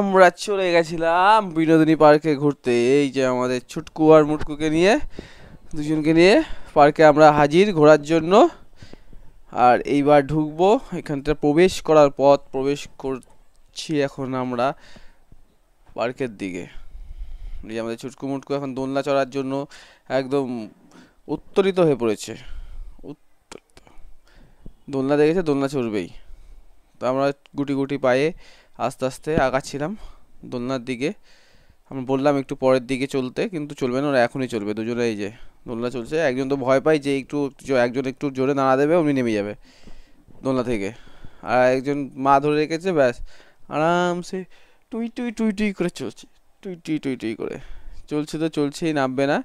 আমরা চলে গেছিলাম বিনোদিনী পার্কে ঘুরতে। এই যে আমাদের ছুটকু আর মুটকুকে নিয়ে, দুজনকে নিয়ে পার্কে আমরা হাজির ঘোরার জন্য। আর এইবার ঢুকবো, এখানটা প্রবেশ করার পথ প্রবেশ করছি এখন আমরা পার্কের দিকে। এই যে আমাদের ছুটকু মুটকু এখন দোলনা চড়ার জন্য একদম উত্তরিত হয়ে পড়েছে। উত্তরিত, দোলনা দেখেছে, দোলনা চড়বেই। তো আমরা গুটি গুটি পায়ে আস্তে আস্তে আগাচ্ছিলাম দোলনার দিকে। আমরা বললাম একটু পরের দিকে চলতে, কিন্তু চলবে না, ওরা এখনই চলবে দুজনে। এই যে দোলনা চলছে, একজন তো ভয় পায় যে একজন একটু জোরে নাড়া দেবে অমনি নেমে যাবে দোলনা থেকে। আর একজন মা ধরে রেখেছে, ব্যাস আরামসে টুই টুই টুই টুই করে চলছে, টুই টুই টুই টুই করে চলছে। তো চলছেই, নামবে না।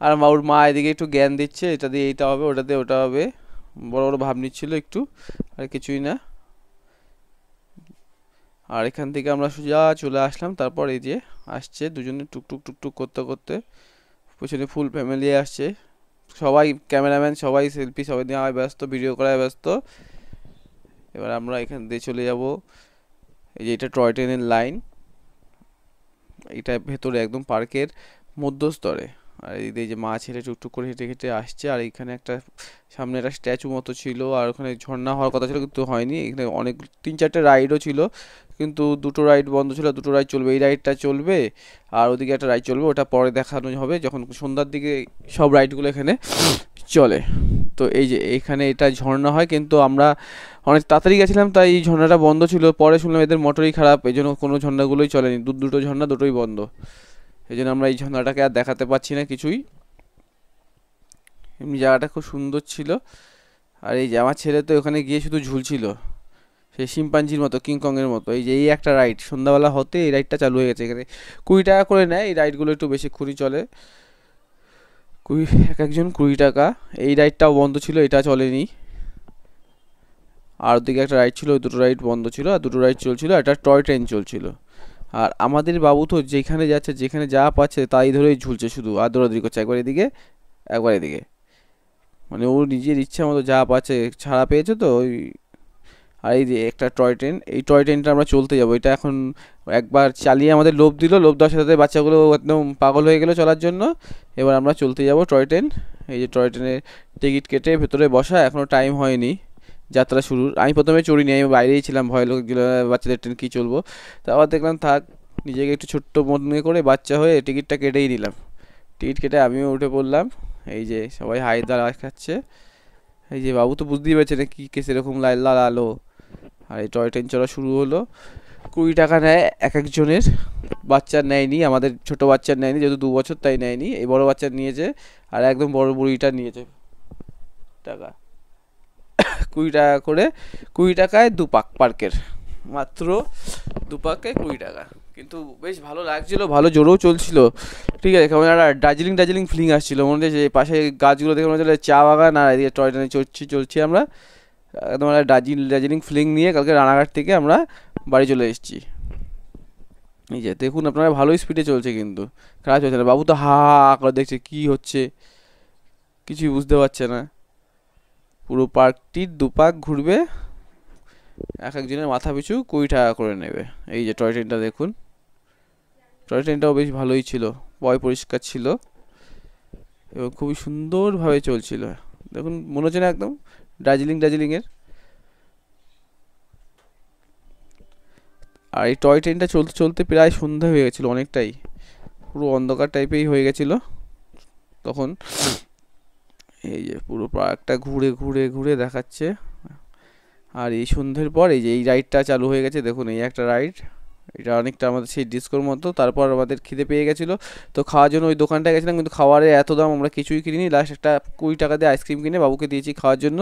আর ওর মা এদিকে একটু জ্ঞান দিচ্ছে, এটা দিয়ে এইটা হবে, ওটা দিয়ে ওটা হবে, বড় বড় ভাব নিচ্ছিল একটু, আর কিছুই না। আর এখান থেকে আমরা সোজা চলে আসলাম। তারপর এই যে আসছে দুজনে টুকটুক টুকটুক করতে করতে, পেছনে ফুল ফ্যামিলি আসছে, সবাই ক্যামেরাম্যান, সবাই সেলফি সবাই নেওয়ায় ব্যস্ত, ভিডিও করায় ব্যস্ত। এবার আমরা এখান দিয়ে চলে যাব। এই যে এটা টয় ট্রেনের লাইন, এটা ভেতরে একদম পার্কের মধ্যস্তরে। আর এই যে মা ছেলে টুকটুক করে হেঁটে হেঁটে আসছে। আর এখানে একটা সামনে একটা স্ট্যাচু মতো ছিল, আর ওখানে ঝর্ণা হওয়ার কথা ছিল কিন্তু হয়নি। এখানে অনেক 3-4টে রাইডও ছিল, কিন্তু দুটো রাইড বন্ধ ছিল। দুটো রাইড চলবে, এই রাইডটা চলবে আর ওদিকে একটা রাইড চলবে, ওটা পরে দেখানো হবে যখন সন্ধ্যার দিকে সব রাইডগুলো এখানে চলে। তো এই যে এখানে এটা ঝর্ণা হয়, কিন্তু আমরা অনেক তাড়াতাড়ি গেছিলাম তাই এই ঝর্ণাটা বন্ধ ছিল। পরে শুনলাম এদের মোটরই খারাপ, এই জন্য কোনো ঝর্ণাগুলোই চলেনি, দুটো ঝর্ণা দুটোই বন্ধ। এই জন্য আমরা এই ঝর্ণাটাকে আর দেখাতে পাচ্ছি না কিছুই। এমনি জায়গাটা খুব সুন্দর ছিল। আর এই যে আমার ছেলে তো ওখানে গিয়ে শুধু ঝুলছিল, সেই শিম্পাঞ্জির মতো, কিংকংয়ের মতো। এই যে এই একটা রাইড সন্ধ্যাবেলা হতে এই রাইডটা চালু হয়ে গেছে। এখানে 20 টাকা করে নেয়, এই রাইডগুলো একটু বেশিক্ষণই চলে। এক একজন 20 টাকা। এই রাইডটাও বন্ধ ছিল, এটা চলেনি। আর ওদিকে একটা রাইড ছিল, ওই দুটো রাইড বন্ধ ছিল, আর দুটো রাইড চলছিল, একটা টয় ট্রেন চলছিল। আর আমাদের বাবু তো যেখানে যাচ্ছে, যেখানে যা পাচ্ছে তাই ধরেই ঝুলছে শুধু, আর দৌড়াদৌড়ি করছে, একবার এদিকে একবার এদিকে। মানে ও নিজের ইচ্ছা মতো যা পাচ্ছে, ছাড়া পেয়েছে তো ওই। আর এই যে একটা টয় ট্রেন, এই টয় ট্রেনটা আমরা চলতে যাবো। এটা এখন একবার চালিয়ে আমাদের লোভ দিল, লোভ দেওয়ার সাথে সাথে বাচ্চাগুলো একদম পাগল হয়ে গেলো চলার জন্য। এবার আমরা চলতে যাব টয় ট্রেন। এই যে টয় ট্রেনের টিকিট কেটে ভেতরে বসা, এখনও টাইম হয়নি যাত্রা শুরুর। আমি প্রথমে চড়িনি, আমি বাইরেই ছিলাম, ভয় লোকগুলো বাচ্চাদের ট্রেন কী চলবো। তারপর দেখলাম থাক, নিজেকে একটু ছোট্ট মনে করে বাচ্চা হয়ে টিকিটটা কেটেই নিলাম। টিকিট কেটে আমিও উঠে পড়লাম। এই যে সবাই হাই দাঁড়া খাচ্ছে। এই যে বাবু তো বুঝতেই পারছে না কী কেস, এরকম লাল আলো। আর এই টয় ট্রেন চড়া শুরু হলো। 20 টাকা নেয় এক একজনের। বাচ্চার নেয়নি, আমাদের ছোট বাচ্চার নেয়নি, যেহেতু 2 বছর তাই নেয়নি। এই বড় বাচ্চার নিয়েছে, আর একদম বড় বুড়িটা নিয়েছে টাকা। 20 টাকা করে, 20 টাকায় দুপাক পার্কের, মাত্র দুপাকে 20 টাকা। কিন্তু বেশ ভালো লাগছিল, ভালো জোরেও চলছিল। ঠিক আছে, কেমন একটা দার্জিলিং দার্জিলিং ফিলিং আসছিল, মনে হচ্ছে যে পাশে গাছগুলো দেখে মনে হচ্ছে চা বাগান, আর এদিকে টয় ট্রেনে চলছি আমরা। একদম একটা দার্জিলিং ফিলিং নিয়ে কালকে রানাঘাট থেকে আমরা বাড়ি চলে এসেছি। এই যে দেখুন আপনারা, ভালোই স্পিডে চলছে, কিন্তু খারাপ চলছে না। বাবু তো হা হা করে দেখছে কি হচ্ছে, কিছুই বুঝতে পারছে না। পুরো পার্কটির দুপাক ঘুরবে, এক একজনের মাথা পিছু 20 টাকা করে নেবে। এই যে টয় ট্রেনটা দেখুন, টয় ট্রেনটাও বেশ ভালোই ছিল, পরিষ্কার ছিল এবং খুবই সুন্দরভাবে চলছিল। দেখুন মনে হচ্ছে না একদম দার্জিলিংয়ের। আর এই টয় ট্রেনটা চলতে চলতে প্রায় সন্ধ্যা হয়ে গেছিলো, অনেকটাই, পুরো অন্ধকার টাইপেরই হয়ে গেছিলো তখন। এই যে পুরো পার্কটা ঘুরে ঘুরে ঘুরে দেখাচ্ছে। আর এই সন্ধ্যের পর এই যে এই রাইডটা চালু হয়ে গেছে, দেখুন এই একটা রাইড, এটা অনেকটা আমাদের সেই ডিস্কোর মতো। তারপর আমাদের খিদে পেয়ে গেছিলো, তো খাওয়ার জন্য ওই দোকানটায় গেছিলাম, কিন্তু খাওয়ারের এত দাম, আমরা কিছুই কিনিনি। লাস্ট একটা 20 টাকা দিয়ে আইসক্রিম কিনে বাবুকে দিয়েছি খাওয়ার জন্য।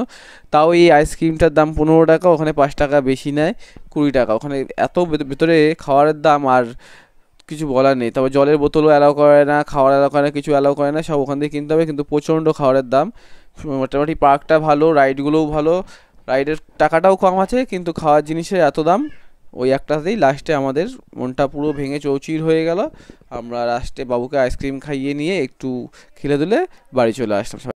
তাও এই আইসক্রিমটার দাম 15 টাকা, ওখানে 5 টাকা বেশি নেয়, 20 টাকা। ওখানে এত ভেতরে খাওয়ারের দাম, আর কিছু বলার নেই। তারপর জলের বোতলও অ্যালাউ করে না, খাওয়ার অ্যালাউ করে না, কিছু অ্যালাউ করে না, সব ওখান থেকে কিনতে হবে। কিন্তু প্রচণ্ড খাওয়ারের দাম। মোটামুটি পার্কটা ভালো, রাইডগুলোও ভালো, রাইডের টাকাটাও কম আছে, কিন্তু খাওয়ার জিনিসের এত দাম। ওই একটাতেই লাস্টে আমাদের মনটা পুরো ভেঙে চৌচির হয়ে গেল। আমরা লাস্টে বাবুকে আইসক্রিম খাইয়ে নিয়ে একটু খেলে দিলে বাড়ি চলে আসলাম।